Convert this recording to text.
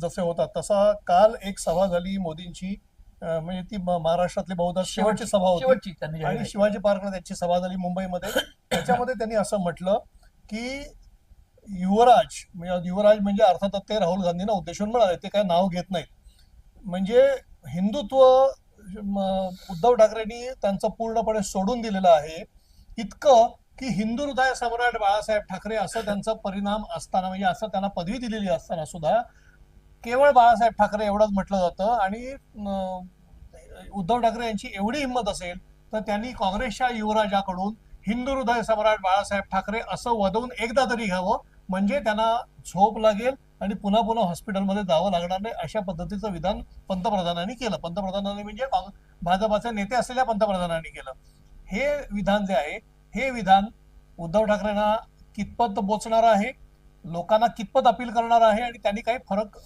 जसे होतात तसा काल एक सभा झाली मोदींची, म्हणजे ती महाराष्ट्रातली बहुधा शेवटची सभा होती शेवटची त्यांनी जाहीर आणि केली. शिवाजी पार्कला त्यांची सभा झाली मुंबईमध्ये. त्याच्यामध्ये त्यांनी असं म्हटलं की युवराज म्हणजे अर्थातच ते राहुल गांधींना उद्देशून म्हणाले, ते काय नाव घेत नाहीत. म्हणजे हिंदुत्व उद्धव ठाकरेंनी त्यांचं पूर्णपणे सोडून दिलेलं आहे. इतकं की हिंदू हृदय सम्राट बाळासाहेब ठाकरे असं त्यांचा परिणाम असताना, म्हणजे असं त्यांना पदवी दिलेली असताना सुद्धा केवळ बाळासाहेब ठाकरे एवढंच म्हटलं जातं. आणि उद्धव ठाकरे यांची एवढी हिंमत असेल तर त्यांनी काँग्रेसच्या युवराजाकडून हिंदू हृदय सम्राट बाळासाहेब ठाकरे असं वदवून एकदा तरी घ्यावं, म्हणजे त्यांना झोप लागेल आणि पुन्हा पुन्हा हॉस्पिटलमध्ये जावं लागणार नाही. अशा पद्धतीचं विधान पंतप्रधानांनी केलं. पंतप्रधानांनी म्हणजे भाजपाचे नेते असलेल्या पंतप्रधानांनी केलं. हे विधान जे आहे, हे विधान उद्धव ठाकरेंना कितपत बोचणार आहे, लोकांना कितपत अपील करणार आहे आणि त्यांनी काही फरक